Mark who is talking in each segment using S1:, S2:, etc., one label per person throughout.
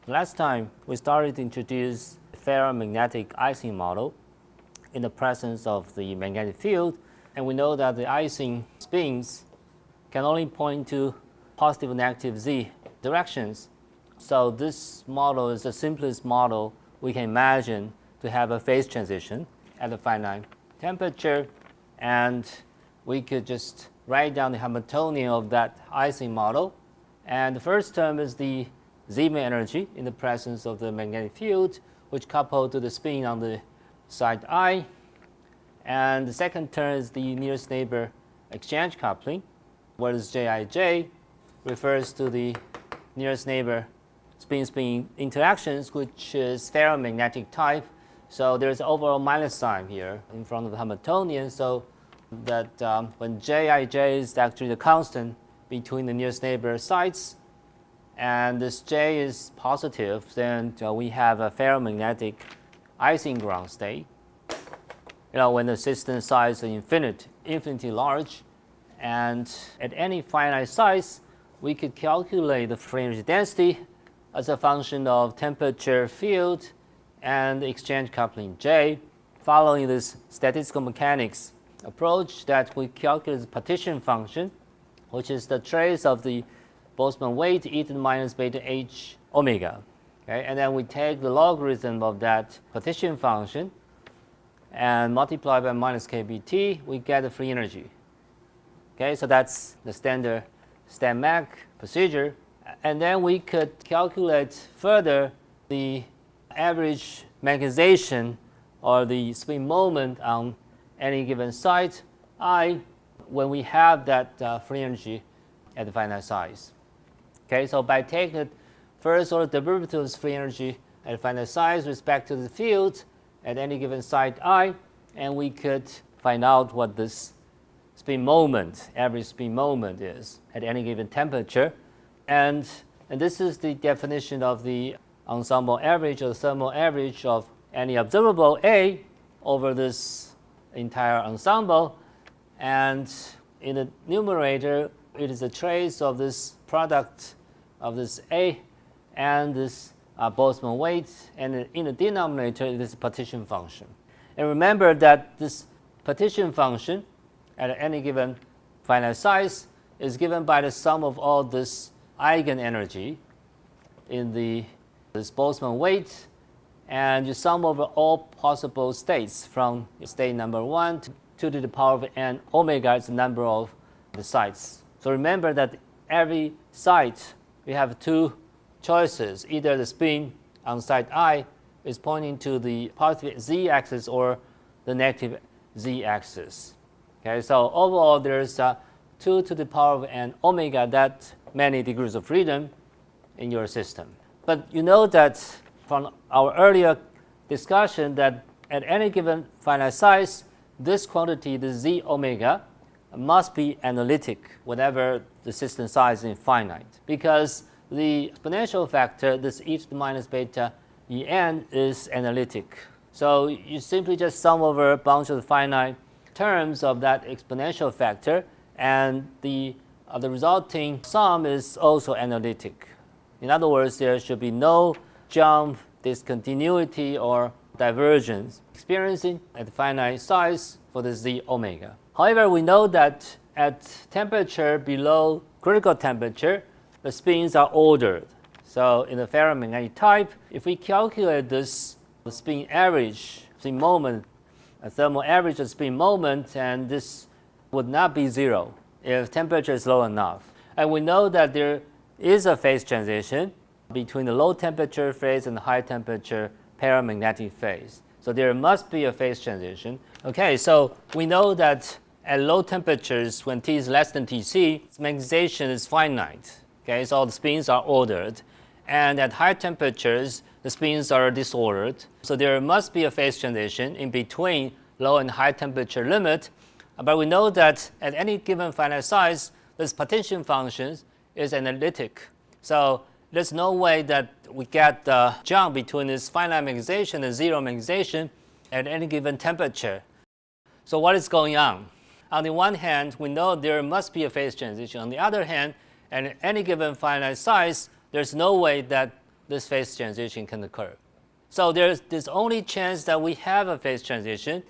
S1: Last time, we started to introduce ferromagnetic Ising model in the presence of the magnetic field, and we know that the Ising spins can only point to positive and negative z directions. So this model is the simplest model we can imagine to have a phase transition at a finite temperature, and we could just write down the Hamiltonian of that Ising model. And the first term is the z energy in the presence of the magnetic field, which coupled to the spin on the side I. And the second term is the nearest neighbor exchange coupling, where this Jij refers to the nearest neighbor spin-spin interactions, which is ferromagnetic type. So there's an overall minus sign here in front of the Hamiltonian, so that when Jij is actually the constant between the nearest neighbor sites, and this J is positive, then we have a ferromagnetic Ising ground state. When the system size is infinitely large, and at any finite size, we could calculate the free energy density as a function of temperature, field, and exchange coupling J, following this statistical mechanics approach that we calculate the partition function, which is the trace of the Boltzmann weight e to the minus beta h omega. Okay? And then we take the logarithm of that partition function and multiply by minus kBt, we get the free energy. Okay, so that's the standard StatMag procedure. And then we could calculate further the average magnetization or the spin moment on any given site I when we have that free energy at the finite size. Okay, so by taking the first order derivative of free energy at finite size with respect to the field at any given site I, and we could find out what this spin moment, average spin moment is at any given temperature. And this is the definition of the ensemble average or the thermal average of any observable A over this entire ensemble. And in the numerator, it is a trace of this product of this A and this Boltzmann weight, and in the denominator, it is a partition function. And remember that this partition function at any given finite size is given by the sum of all this eigenenergy in this Boltzmann weight, and you sum over all possible states from state number 1 to 2 to the power of n omega is the number of the sites. So remember that every site we have two choices. Either the spin on site I is pointing to the positive z-axis or the negative z-axis. Okay, so overall there's 2 to the power of n omega, that many degrees of freedom in your system. But you know that from our earlier discussion that at any given finite size, this quantity, the z omega, must be analytic whenever the system size is infinite, because the exponential factor, this e to the minus beta en, is analytic. So you simply just sum over a bunch of finite terms of that exponential factor, and the resulting sum is also analytic. In other words, there should be no jump, discontinuity, or divergence experiencing at finite size for the z omega. However, we know that at temperature below critical temperature, the spins are ordered. So in the ferromagnetic type, if we calculate this spin average, spin moment, a thermal average of spin moment, and this would not be zero if temperature is low enough. And we know that there is a phase transition between the low temperature phase and the high temperature paramagnetic phase. So there must be a phase transition. Okay, so we know that at low temperatures, when T is less than Tc, magnetization is finite. Okay, so the spins are ordered. And at high temperatures, the spins are disordered. So there must be a phase transition in between low and high temperature limit. But we know that at any given finite size, this partition function is analytic. So there's no way that we get the jump between this finite magnetization and zero magnetization at any given temperature. So what is going on? On the one hand, we know there must be a phase transition. On the other hand, at any given finite size, there's no way that this phase transition can occur. So there's this only chance that we have a phase transition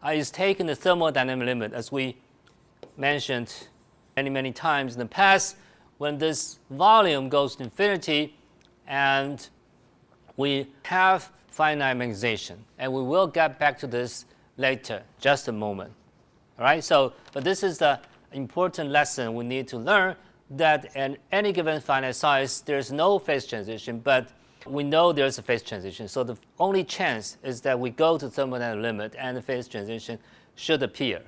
S1: is taking the thermodynamic limit, as we mentioned many times in the past, when this volume goes to infinity and we have finite magnetization. And we will get back to this later, just a moment. All right, but this is the important lesson we need to learn, that at any given finite size, there's no phase transition, but we know there's a phase transition. So the only chance is that we go to thermodynamic limit and the phase transition should appear.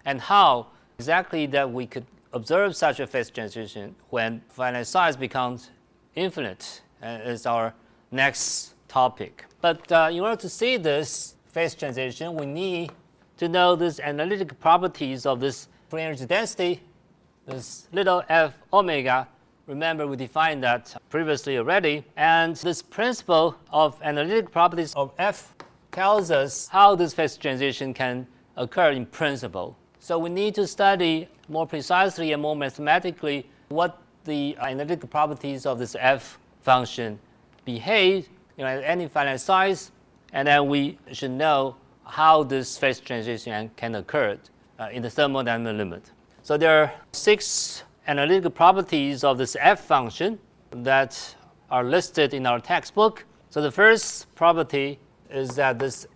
S1: And how exactly that we could observe such a phase transition when finite size becomes infinite is our next topic. But in order to see this phase transition, we need to know these analytical properties of this free energy density, this little f omega. Remember, we defined that previously already. And this principle of analytic properties of f tells us how this phase transition can occur in principle. So we need to study more precisely and more mathematically what the analytical properties of this f function behave at any finite size, and then we should know how this phase transition can occur in the thermodynamic limit. So there are 6 analytical properties of this f function that are listed in our textbook. So the first property is that this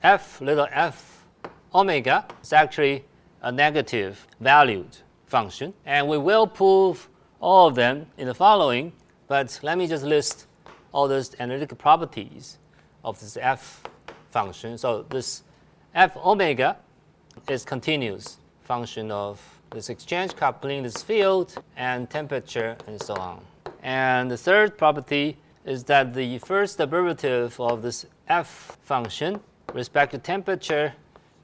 S1: little f omega is actually a negative valued function. And we will prove all of them in the following, but let me just list all those analytical properties of this f function. So this f omega is continuous function of this exchange coupling, this field, and temperature, and so on. And the third property is that the first derivative of this f function with respect to temperature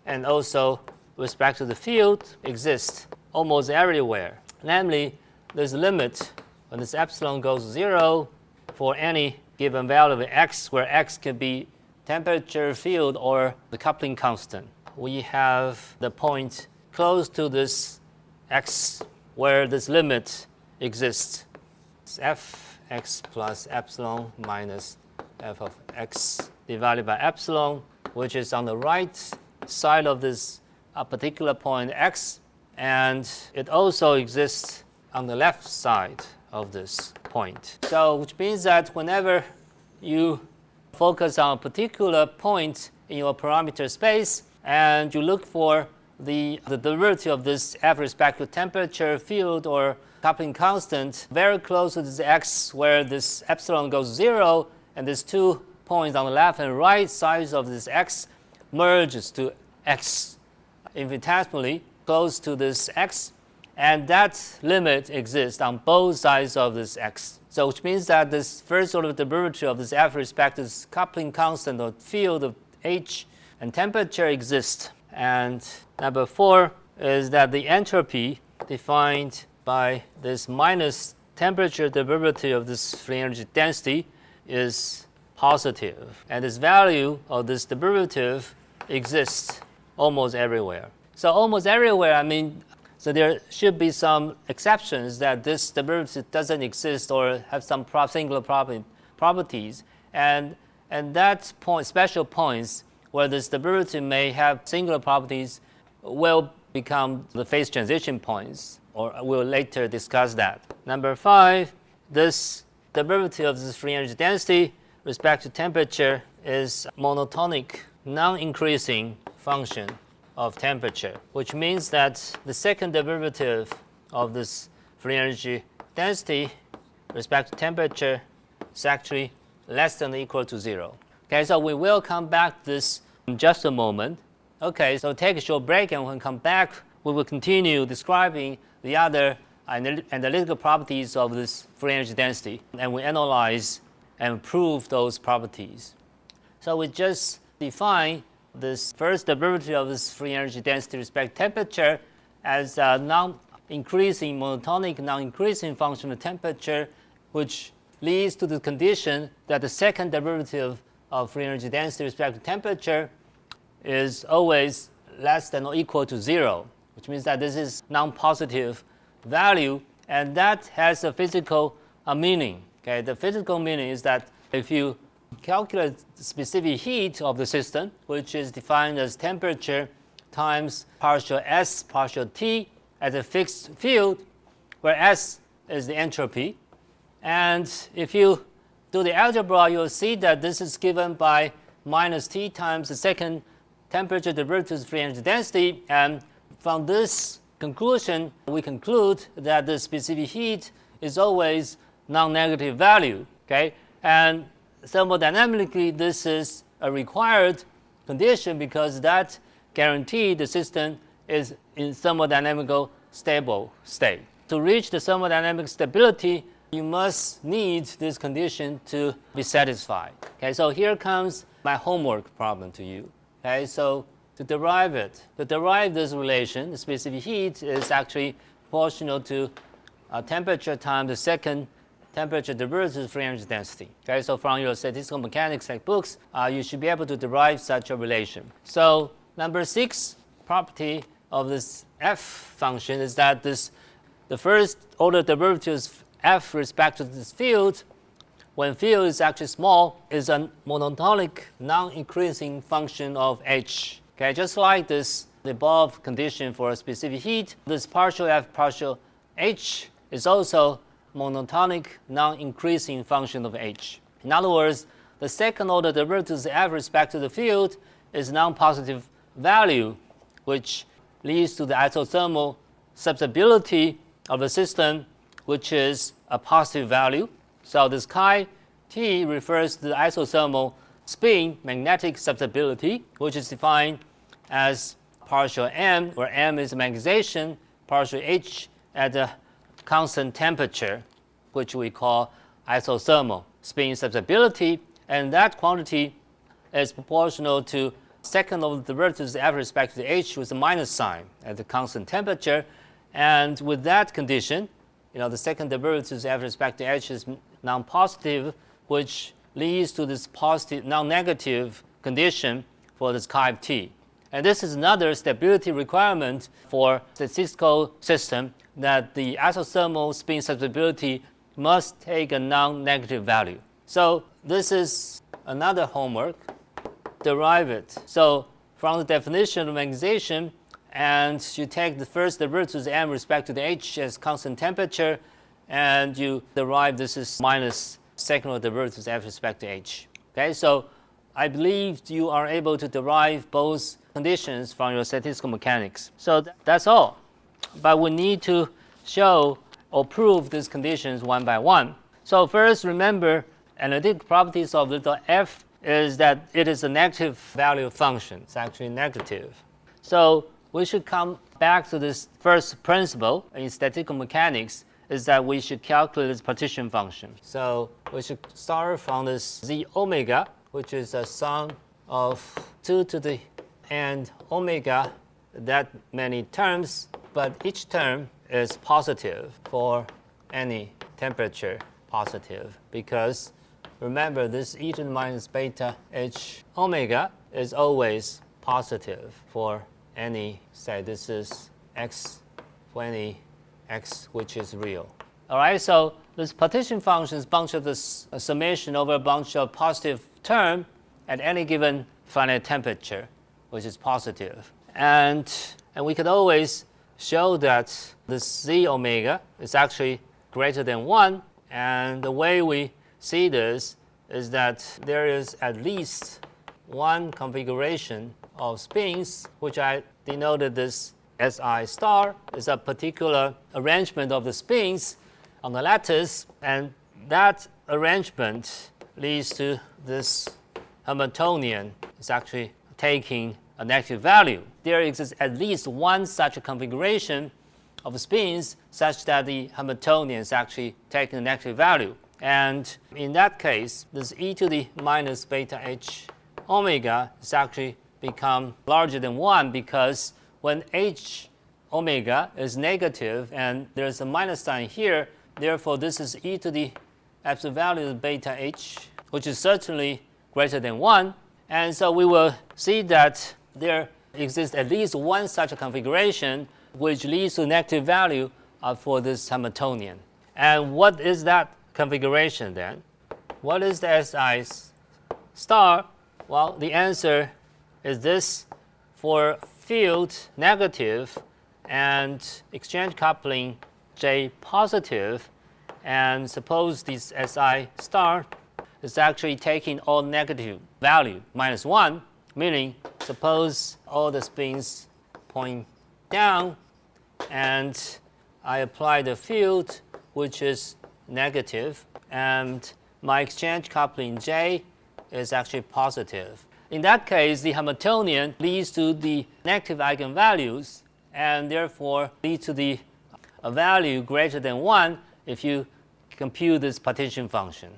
S1: and also with respect to the field exists almost everywhere. Namely, there's a limit when this epsilon goes to 0 for any given value of x, where x can be temperature, field, or the coupling constant. We have the point close to this x where this limit exists. It's fx plus epsilon minus f of x divided by epsilon, which is on the right side of this particular point x, and it also exists on the left side of this point. So which means that whenever you focus on a particular point in your parameter space and you look for the derivative of this f with respect to temperature, field, or coupling constant very close to this x where this epsilon goes 0, and these 2 points on the left and right sides of this x merges to x infinitesimally close to this x, and that limit exists on both sides of this x. So which means that this first order derivative of this f with respect to this coupling constant or field of h and temperature exists. And number 4 is that the entropy defined by this minus temperature derivative of this free energy density is positive. And this value of this derivative exists almost everywhere. So almost everywhere, so there should be some exceptions that this derivative doesn't exist or have some singular properties. And that point, special points where this derivative may have singular properties will become the phase transition points, or we'll later discuss that. Number 5, this derivative of this free energy density with respect to temperature is monotonic, non-increasing function of temperature, which means that the second derivative of this free energy density with respect to temperature is actually less than or equal to 0. Okay, so we will come back to this in just a moment. Okay, so take a short break, and when we come back, we will continue describing the other analytical properties of this free energy density, and we analyze and prove those properties. So we just define this first derivative of this free energy density with respect to temperature as a non-increasing, monotonic, non-increasing function of temperature, which leads to the condition that the second derivative of free energy density with respect to temperature is always less than or equal to 0, which means that this is non-positive value, and that has a physical meaning. Okay, the physical meaning is that if you calculate the specific heat of the system, which is defined as temperature times partial S partial T as a fixed field, where S is the entropy. And if you do the algebra, you'll see that this is given by minus T times the second temperature derivatives free energy density. And from this conclusion, we conclude that the specific heat is always non-negative value. Okay? And thermodynamically, this is a required condition because that guarantees the system is in thermodynamical stable state. To reach the thermodynamic stability, you must need this condition to be satisfied. Okay, so here comes my homework problem to you. Okay, so to derive this relation, the specific heat is actually proportional to temperature times the second temperature derivatives free energy density. Okay, so from your statistical mechanics textbooks, you should be able to derive such a relation. So number 6 property of this f function is that the first order derivatives f with respect to this field, when field is actually small, is a monotonic non-increasing function of h. Okay, just like this, the above condition for a specific heat, this partial f partial h is also monotonic non-increasing function of h. In other words, the second order derivatives f with respect to the field is non-positive value, which leads to the isothermal susceptibility of the system, which is a positive value. So this chi t refers to the isothermal spin magnetic susceptibility, which is defined as partial m, where m is magnetization, partial h at a constant temperature, which we call isothermal spin susceptibility, and that quantity is proportional to second order derivatives f with respect to the h with a minus sign at the constant temperature. And with that condition, the second derivatives f with respect to h is non-positive, which leads to this positive non-negative condition for this chi of t. And this is another stability requirement for statistical system, that the isothermal spin susceptibility must take a non-negative value. So this is another homework. Derive it. So from the definition of magnetization, and you take the first derivatives m with respect to the h as constant temperature, and you derive this is minus second order derivatives f with respect to h. Okay, so I believe you are able to derive both conditions from your statistical mechanics. So that's all. But we need to show or prove these conditions one by one. So first, remember, analytic properties of little f is that it is a negative value function. It's actually negative. So we should come back to this first principle in statistical mechanics, is that we should calculate this partition function. So we should start from this z omega, which is a sum of 2 to the n omega, that many terms, but each term is positive for any temperature positive, because remember, this e to the minus beta h omega is always positive for any, say this is x, for any x which is real. All right, so this partition function is a bunch of this summation over a bunch of positive term at any given finite temperature, which is positive. And we could always show that this z omega is actually greater than 1. And the way we see this is that there is at least one configuration of spins, which I denoted this Si star, is a particular arrangement of the spins on the lattice, and that arrangement leads to this Hamiltonian. It's actually taking a negative value. There exists at least one such a configuration of spins such that the Hamiltonian is actually taking a negative value. And in that case, this e to the minus beta h omega is actually become larger than 1, because when h omega is negative and there's a minus sign here, therefore this is e to the absolute value of beta h, which is certainly greater than 1. And so we will see that there exists at least one such a configuration which leads to negative value for this Hamiltonian. And what is that configuration then? what is the Si star? Well, the answer is this. For field negative and exchange coupling J positive, and suppose this Si star is actually taking all negative value, -1, meaning suppose all the spins point down, and I apply the field which is negative, and my exchange coupling J is actually positive. In that case, the Hamiltonian leads to the negative eigenvalues, and therefore leads to a value greater than 1 if you compute this partition function.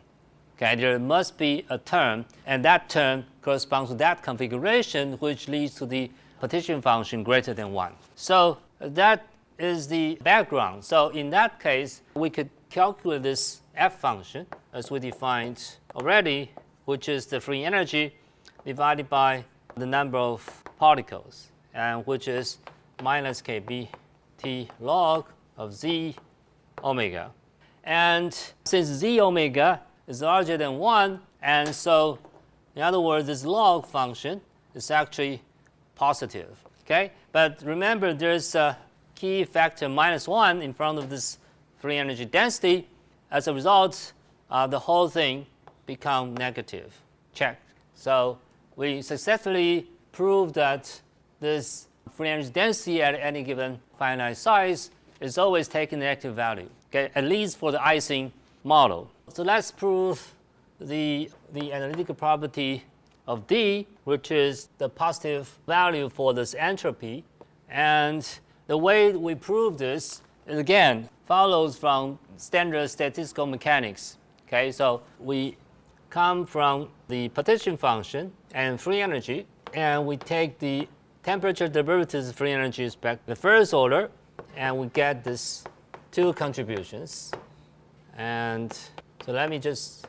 S1: Okay, there must be a term, and that term corresponds to that configuration, which leads to the partition function greater than 1. So that is the background. So in that case, we could calculate this f function as we defined already, which is the free energy divided by the number of particles, and which is minus kBT log of z omega. And since z omega is larger than 1, and so in other words, this log function is actually positive. Okay? But remember, there's a key factor -1 in front of this free energy density. As a result, the whole thing becomes negative. Check. So we successfully proved that this free energy density at any given finite size is always taking negative value, okay, at least for the Ising model. So let's prove the analytical property of D, which is the positive value for this entropy. And the way we prove this is, again, follows from standard statistical mechanics. Okay, so we come from the partition function and free energy, and we take the temperature derivatives of free energy back the first order, and we get this two contributions. And so let me just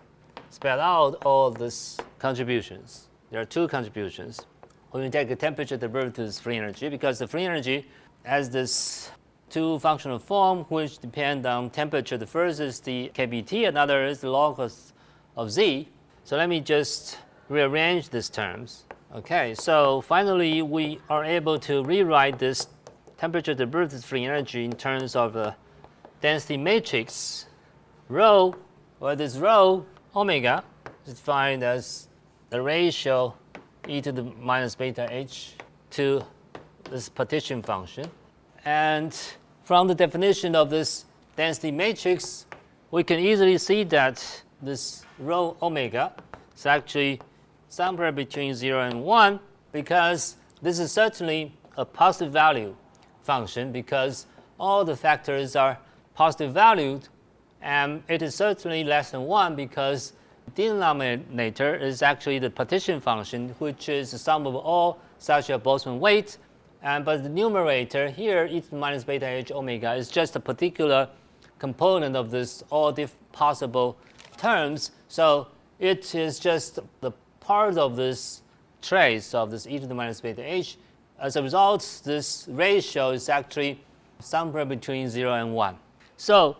S1: spell out all these contributions. There are two contributions. When we take the temperature derivatives of free energy, because the free energy has this two functional form which depend on temperature. The first is the kBT, another is the log of z. So let me just rearrange these terms. Okay, so finally we are able to rewrite this temperature derivatives free energy in terms of a density matrix rho, where this rho omega is defined as the ratio e to the minus beta h to this partition function. And from the definition of this density matrix, we can easily see that this rho omega is actually somewhere between 0 and 1, because this is certainly a positive value function, because all the factors are positive valued, and it is certainly less than 1 because the denominator is actually the partition function, which is the sum of all such a Boltzmann weight. But the numerator here, e to the minus beta h omega, is just a particular component of this all possible terms. So it is just the part of this trace of this e to the minus beta h. As a result, this ratio is actually somewhere between 0 and 1. So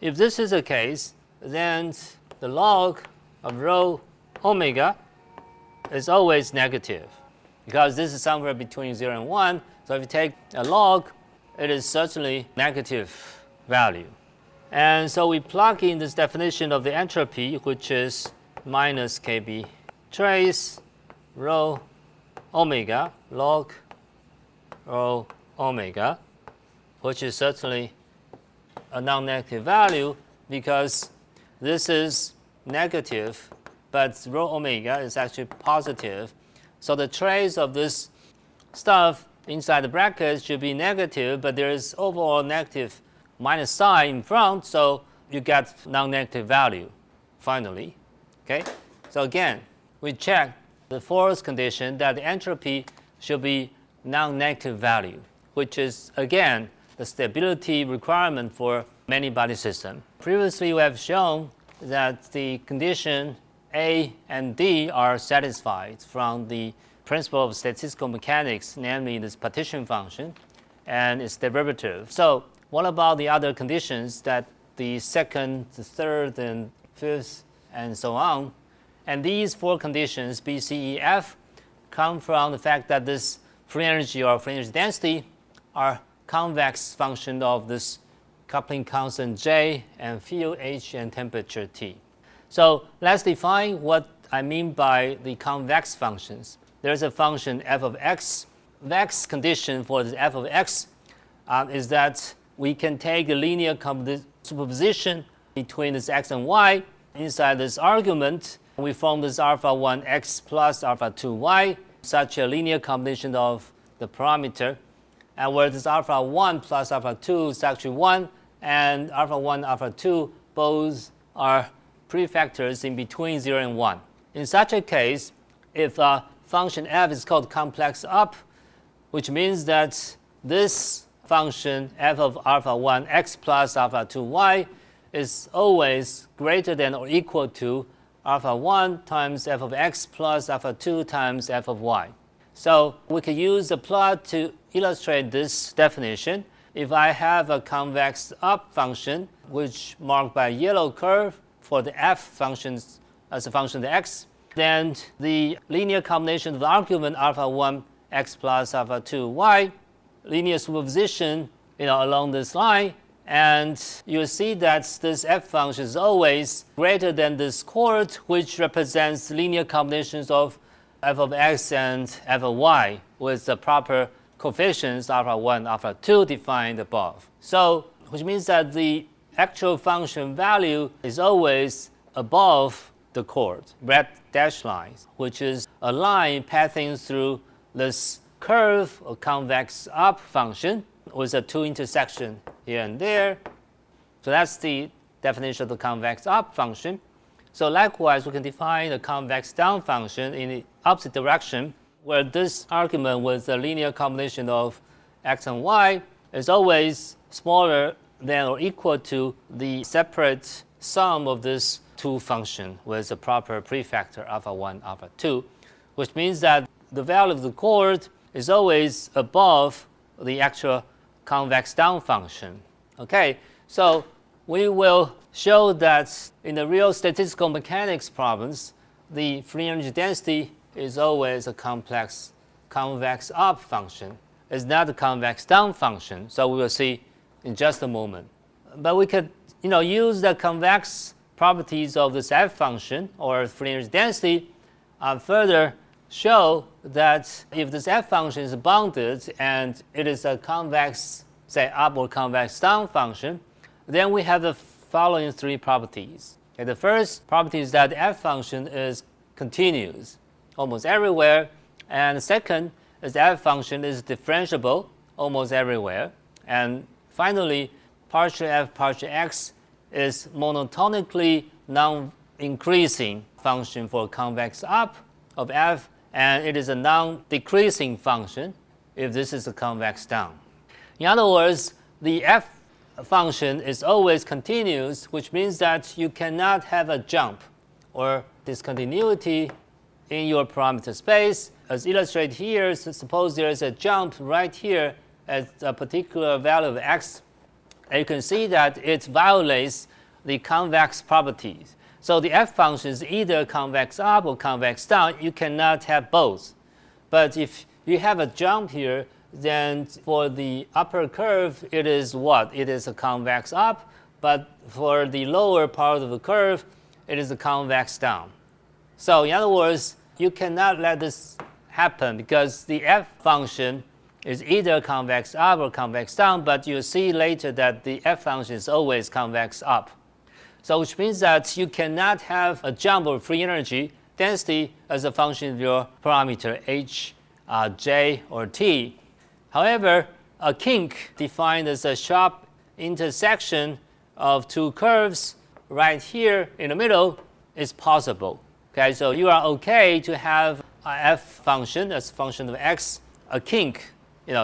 S1: if this is the case, then the log of rho omega is always negative, because this is somewhere between 0 and 1. So if you take a log, it is certainly negative value. And so we plug in this definition of the entropy, which is minus kb trace rho omega log rho omega, which is certainly a non-negative value because this is negative, but rho omega is actually positive. So the trace of this stuff inside the brackets should be negative, but there is overall negative minus sign in front, so you get non-negative value finally. Okay? So again, we check the fourth condition that the entropy should be non-negative value, which is again the stability requirement for many body system. Previously we have shown that the condition A and D are satisfied from the principle of statistical mechanics, namely this partition function and its derivative. So what about the other conditions that the second, the third, and fifth, and so on. And these four conditions, B, C, E, F, come from the fact that this free energy or free energy density are convex function of this coupling constant J and field H and temperature T. So let's define what I mean by the convex functions. There's a function f of x. Vex condition for this f of x is that we can take a linear superposition between this x and y inside this argument. We form this alpha 1 x plus alpha 2 y, such a linear combination of the parameter, and where this alpha 1 plus alpha 2 is actually 1, and alpha 1, alpha 2 both are prefactors in between 0 and 1. In such a case, if a function f is called complex up, which means that this function f of alpha 1 x plus alpha 2 y is always greater than or equal to alpha 1 times f of x plus alpha 2 times f of y. So we can use a plot to illustrate this definition. If I have a convex up function, which marked by a yellow curve for the f functions as a function of the x, then the linear combination of the argument alpha 1 x plus alpha 2 y, linear superposition along this line, and you'll see that this f function is always greater than this chord, which represents linear combinations of f of x and f of y with the proper coefficients alpha 1, alpha 2 defined above. So, which means that the actual function value is always above the chord, red dashed lines, which is a line passing through this curve or convex up function with a two intersection here and there. So that's the definition of the convex up function. So likewise, we can define the convex down function in the opposite direction, where this argument with a linear combination of x and y is always smaller than or equal to the separate sum of this two functions with a proper prefactor alpha 1, alpha 2, which means that the value of the chord is always above the actual convex down function. Okay, so we will show that in the real statistical mechanics problems, the free energy density is always a complex convex up function. It's not a convex down function. So we will see in just a moment. But we could use the convex properties of this f function or free energy density further show that if this f function is bounded and it is a convex, say, up or convex down function, then we have the following three properties. Okay, the first property is that the f function is continuous almost everywhere, and the second is the f function is differentiable almost everywhere, and finally, partial f partial x is monotonically non-increasing function for convex up of f, and it is a non-decreasing function if this is a convex down. In other words, the f function is always continuous, which means that you cannot have a jump or discontinuity in your parameter space. As illustrated here, so suppose there is a jump right here at a particular value of x, and you can see that it violates the convex properties. So the f function is either convex up or convex down. You cannot have both. But if you have a jump here, then for the upper curve, it is what? It is a convex up, but for the lower part of the curve, it is a convex down. So in other words, you cannot let this happen because the f function is either convex up or convex down, but you'll see later that the f function is always convex up. So which means that you cannot have a jump of free energy density as a function of your parameter h, j, or t. However, a kink defined as a sharp intersection of two curves right here in the middle is possible. Okay, so you are okay to have a f function as a function of x, a kink,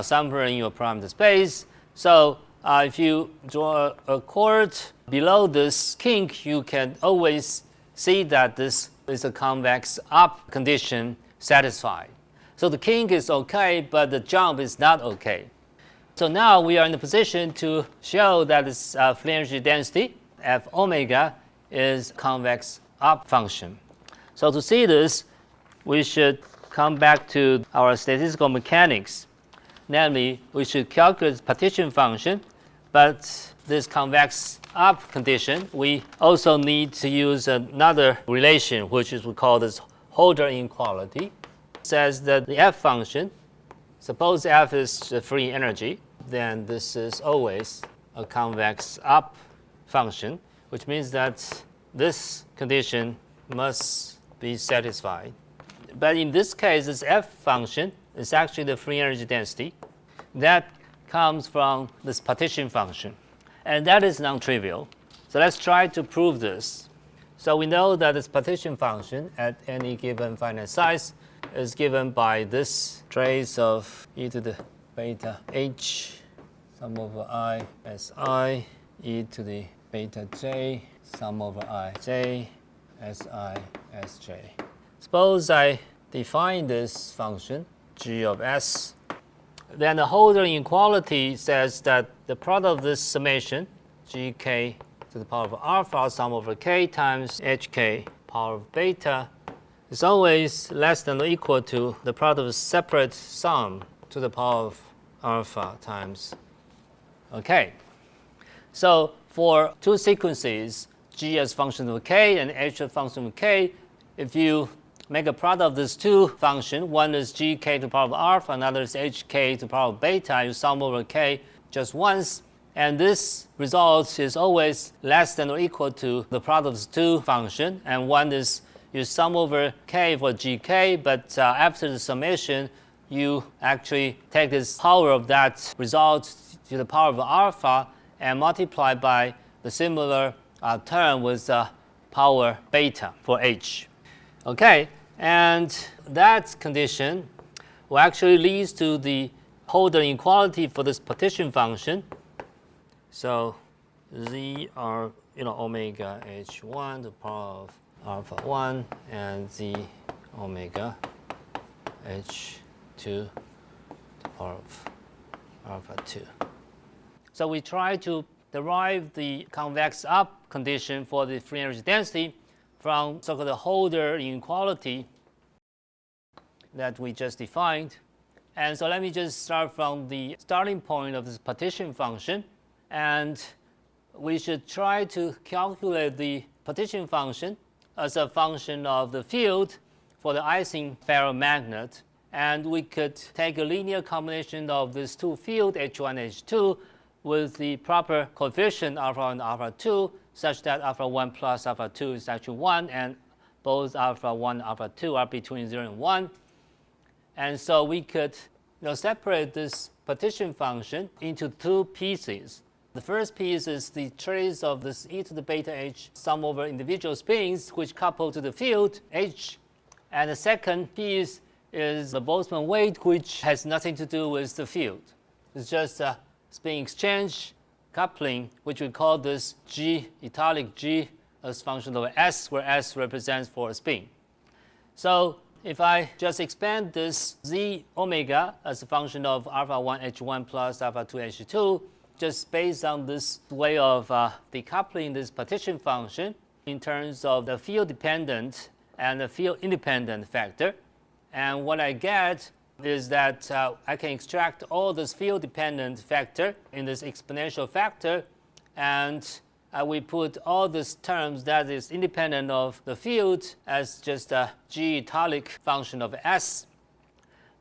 S1: somewhere in your parameter space. So if you draw a chord below this kink, you can always see that this is a convex up condition satisfied. So the kink is okay, but the jump is not okay. So now we are in the position to show that this free energy density, f omega, is convex up function. So to see this, we should come back to our statistical mechanics. Namely, we should calculate the partition function, but this convex up condition, we also need to use another relation, which is we call this Holder inequality. It says that the f function, suppose f is the free energy, then this is always a convex up function, which means that this condition must be satisfied. But in this case, this f function is actually the free energy density. That comes from this partition function. And that is non-trivial. So let's try to prove this. So we know that this partition function at any given finite size is given by this trace of e to the beta h sum over I s I e to the beta j sum over I j s I s j. Suppose I define this function g of s. Then the Holder inequality says that the product of this summation, gk to the power of alpha sum over k times hk power of beta, is always less than or equal to the product of a separate sum to the power of alpha times k. So for two sequences, g as function of k and h as function of k, if you make a product of these two functions, one is gk to the power of alpha, another is hk to the power of beta, you sum over k just once, and this result is always less than or equal to the product of the two functions, and one is you sum over k for gk, but after the summation, you actually take this power of that result to the power of alpha and multiply by the similar term with power beta for h. Okay, and that condition will actually lead to the Holder inequality for this partition function. So z are omega h1 to the power of alpha 1 and z omega h2 to the power of alpha 2. So we try to derive the convex up condition for the free energy density from so-called Holder inequality that we just defined. And so let me just start from the starting point of this partition function. And we should try to calculate the partition function as a function of the field for the Ising ferromagnet. And we could take a linear combination of these two fields, H1 and H2, with the proper coefficient alpha 1 and alpha 2, such that alpha 1 plus alpha 2 is actually 1, and both alpha 1 and alpha 2 are between 0 and 1. And so we could separate this partition function into two pieces. The first piece is the trace of this e to the beta h sum over individual spins which couple to the field h. And the second piece is the Boltzmann weight, which has nothing to do with the field. It's just a spin exchange coupling, which we call this g, italic g, as function of s, where s represents for a spin. So if I just expand this z omega as a function of alpha 1 h1 plus alpha 2 h2, just based on this way of decoupling this partition function in terms of the field dependent and the field independent factor. And what I get is that I can extract all this field dependent factor in this exponential factor, and we put all these terms that is independent of the field as just a g italic function of s.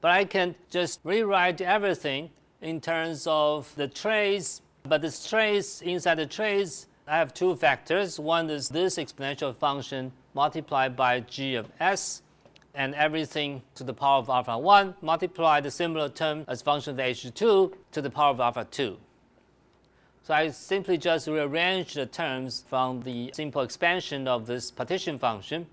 S1: But I can just rewrite everything in terms of the trace, but this trace, inside the trace, I have two factors. One is this exponential function multiplied by g of s, and everything to the power of alpha 1 multiply the similar term as function of h2 to the power of alpha 2. So I simply just rearrange the terms from the simple expansion of this partition function,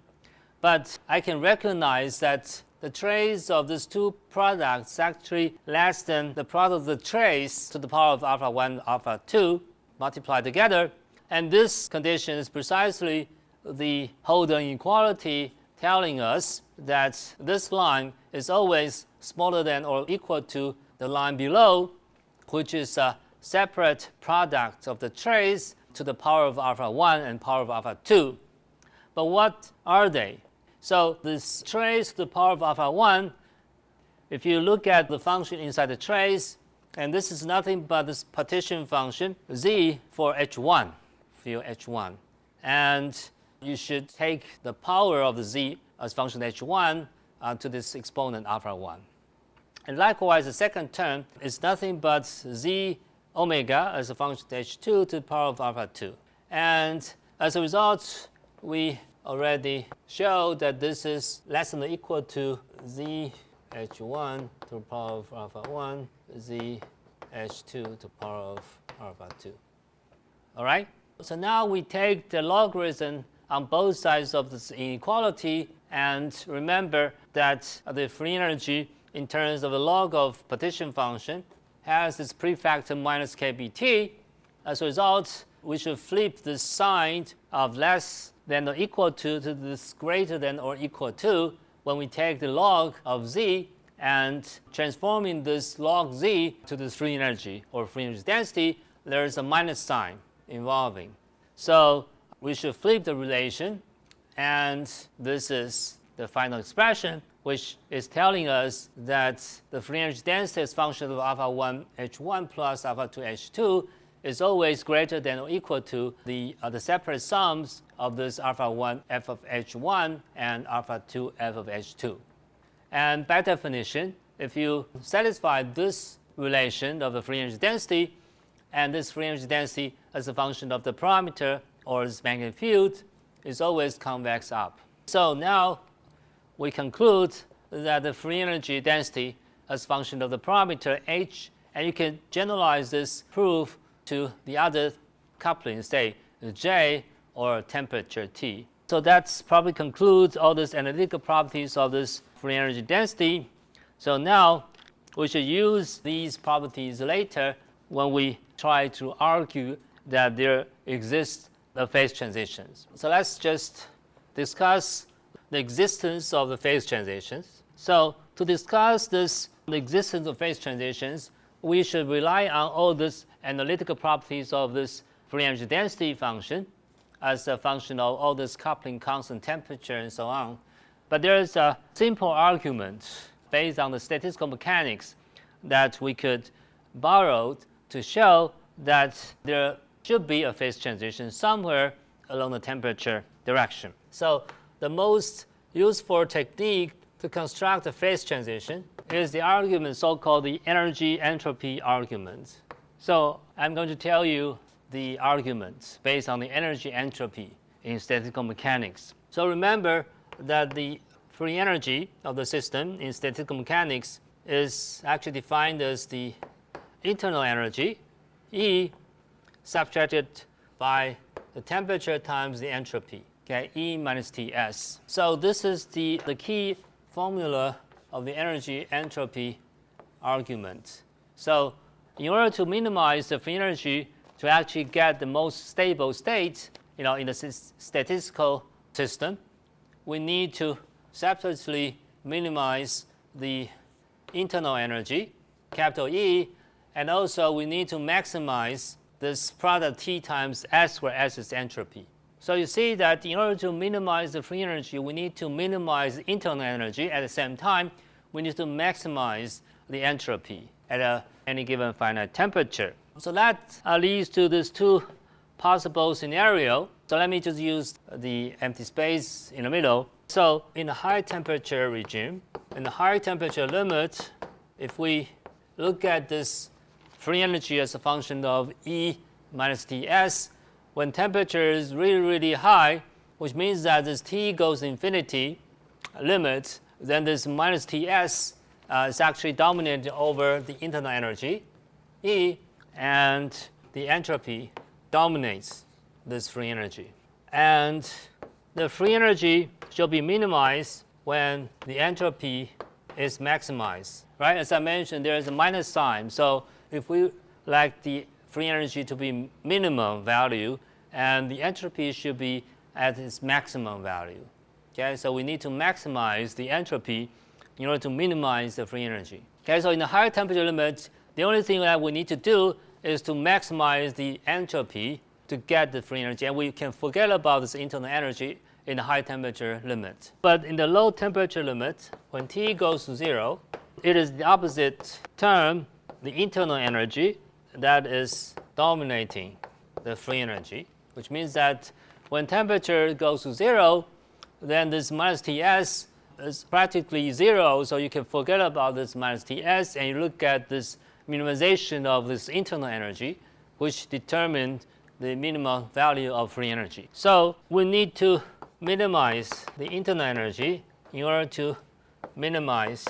S1: but I can recognize that the trace of these two products is actually less than the product of the trace to the power of alpha 1 alpha 2 multiplied together, and this condition is precisely the Holder inequality telling us that this line is always smaller than or equal to the line below, which is a separate product of the trace to the power of alpha 1 and power of alpha 2. But what are they? So this trace to the power of alpha 1, if you look at the function inside the trace, and this is nothing but this partition function, z for h1, field h1. And you should take the power of the z as function h1 to this exponent alpha 1. And likewise, the second term is nothing but z omega as a function of h2 to the power of alpha 2. And as a result, we already showed that this is less than or equal to z h1 to the power of alpha 1, z h2 to the power of alpha 2. All right? So now we take the logarithm on both sides of this inequality, and remember that the free energy in terms of the log of partition function has this prefactor minus kbt. As a result, we should flip the sign of less than or equal to this greater than or equal to when we take the log of z and transforming this log z to this free energy or free energy density, there is a minus sign involving. So we should flip the relation, and this is the final expression, which is telling us that the free energy density as function of alpha 1 h1 plus alpha 2 h2 is always greater than or equal to the separate sums of this alpha 1 f of h1 and alpha 2 f of h2. And by definition, if you satisfy this relation of the free energy density and this free energy density as a function of the parameter or this magnetic field, is always convex up. So now we conclude that the free energy density as a function of the parameter h, and you can generalize this proof to the other coupling, say J or temperature T. So that's probably concludes all these analytical properties of this free energy density. So now we should use these properties later when we try to argue that there exists the phase transitions. So let's just discuss the existence of the phase transitions. So to discuss the existence of phase transitions, we should rely on all these analytical properties of this free energy density function as a function of all this coupling, constant temperature, and so on. But there is a simple argument based on the statistical mechanics that we could borrow to show that there should be a phase transition somewhere along the temperature direction. So the most useful technique to construct a phase transition is the argument so-called the energy-entropy argument. So I'm going to tell you the arguments based on the energy-entropy in statistical mechanics. So remember that the free energy of the system in statistical mechanics is actually defined as the internal energy, E, subtracted by the temperature times the entropy, okay, E minus Ts. So this is the key formula of the energy-entropy argument. So in order to minimize the free energy to actually get the most stable state, in the statistical system, we need to separately minimize the internal energy, capital E, and also we need to maximize this product T times S, where S is entropy. So you see that in order to minimize the free energy, we need to minimize the internal energy. At the same time, we need to maximize the entropy at any given finite temperature. So that leads to these two possible scenarios. So let me just use the empty space in the middle. So in the high temperature regime, in the high temperature limit, if we look at this free energy as a function of E minus Ts, when temperature is really, really high, which means that this T goes infinity limit, then this minus Ts is actually dominated over the internal energy, E, and the entropy dominates this free energy. And the free energy should be minimized when the entropy is maximized, right? As I mentioned, there is a minus sign. So if we like the free energy to be minimum value, and the entropy should be at its maximum value. Okay, so we need to maximize the entropy in order to minimize the free energy. Okay, so in the higher temperature limit, the only thing that we need to do is to maximize the entropy to get the free energy, and we can forget about this internal energy. in the high temperature limit. But in the low temperature limit, when T goes to 0, it is the opposite term, the internal energy, that is dominating the free energy, which means that when temperature goes to 0, then this minus Ts is practically 0, so you can forget about this minus Ts and you look at this minimization of this internal energy, which determined the minimum value of free energy. So we need to minimize the internal energy in order to minimize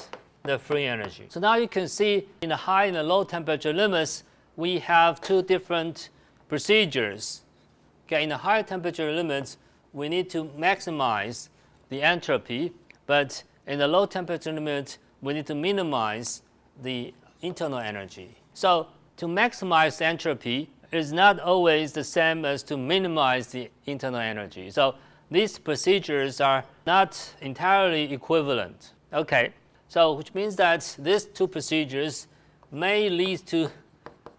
S1: the free energy. So now you can see in the high and the low temperature limits, we have two different procedures. Okay, in the high temperature limits, we need to maximize the entropy, but in the low temperature limit, we need to minimize the internal energy. So to maximize entropy is not always the same as to minimize the internal energy. So these procedures are not entirely equivalent. Okay, so which means that these two procedures may lead to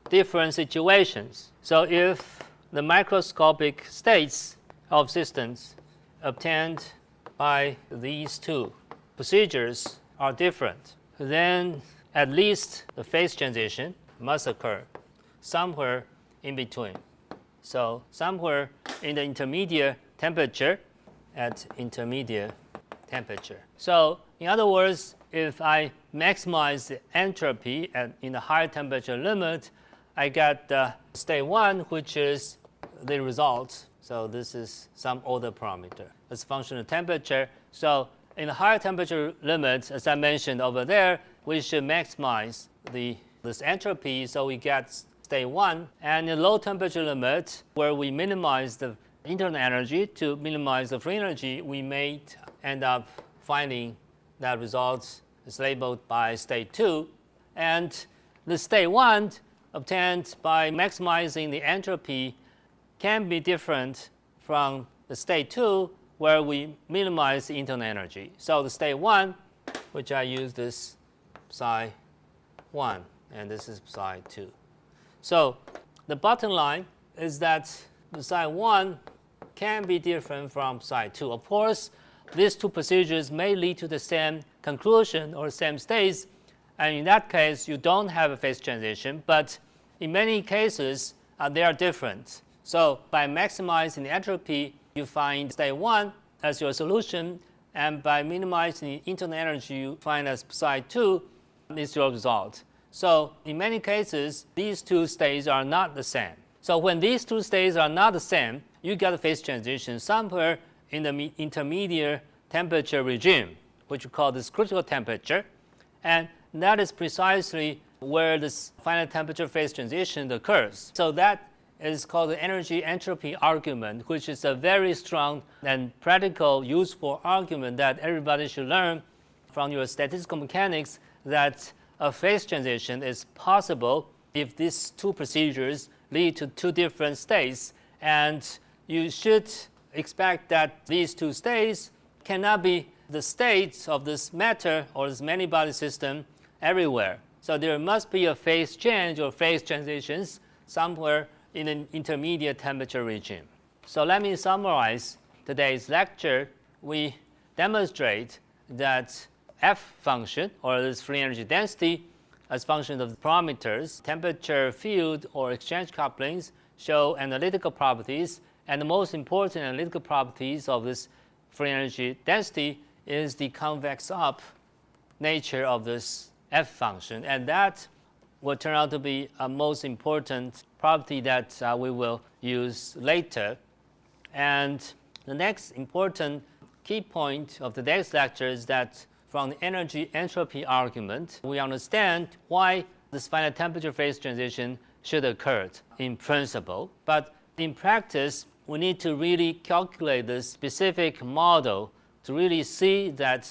S1: different situations. So if the microscopic states of systems obtained by these two procedures are different, then at least the phase transition must occur somewhere in between. So somewhere in the intermediate temperature at intermediate temperature. So in other words, if I maximize the entropy in the higher temperature limit, I get state 1, which is the result. So this is some order parameter. It's a function of temperature. So in the higher temperature limit, as I mentioned over there, we should maximize this entropy, so we get state 1. And in the low temperature limit, where we minimize the internal energy to minimize the free energy, we may end up finding that result is labeled by state 2. And the state 1 obtained by maximizing the entropy can be different from the state 2, where we minimize the internal energy. So the state 1, which I use this psi 1, and this is psi 2. So the bottom line is that the psi 1 can be different from psi 2. Of course, these two procedures may lead to the same conclusion or same states, and in that case, you don't have a phase transition, but in many cases, they are different. So by maximizing the entropy, you find state 1 as your solution, and by minimizing the internal energy, you find as psi 2 is your result. So in many cases, these two states are not the same. So when these two states are not the same, you get a phase transition somewhere in the intermediate temperature regime, which we call this critical temperature. And that is precisely where this final temperature phase transition occurs. So that is called the energy-entropy argument, which is a very strong and practical, useful argument that everybody should learn from your statistical mechanics, that a phase transition is possible if these two procedures lead to two different states. And you should expect that these two states cannot be the states of this matter or this many-body system everywhere. So there must be a phase change or phase transitions somewhere in an intermediate temperature regime. So let me summarize today's lecture. We demonstrate that F function, or this free energy density, as function of the parameters, temperature, field, or exchange couplings, show analytical properties. And the most important analytical properties of this free energy density is the convex up nature of this F function. And that will turn out to be a most important property that we will use later. And the next important key point of today's lecture is that from the energy-entropy argument, we understand why this final temperature phase transition should occur in principle. But in practice, we need to really calculate this specific model to really see that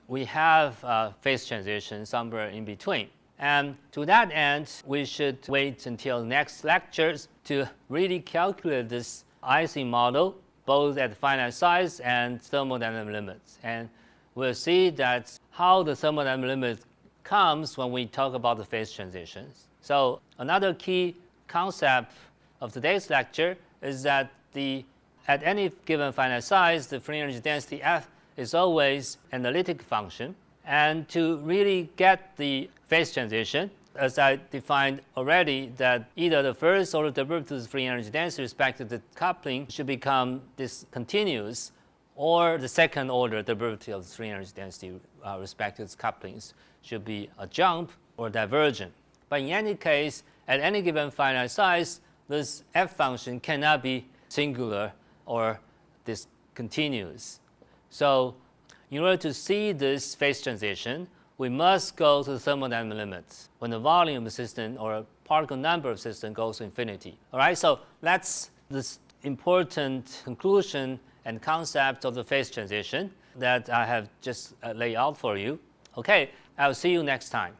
S1: we have a phase transition somewhere in between. And to that end, we should wait until next lectures to really calculate this Ising model, both at finite size and thermodynamic limits. And we'll see that how the thermodynamic limit comes when we talk about the phase transitions. So another key concept of today's lecture is that the at any given finite size, the free energy density F is always an analytic function. And to really get the phase transition, as I defined already, that either the first order derivative of the free energy density with respect to the coupling should become discontinuous, or the second order derivative of the free energy density with respect to its couplings should be a jump or divergent. But in any case, at any given finite size, this F function cannot be singular or discontinuous. So in order to see this phase transition, we must go to the thermodynamic limits when the volume of the system or particle number of the system goes to infinity. All right, so that's this important conclusion and concept of the phase transition that I have just laid out for you. Okay, I'll see you next time.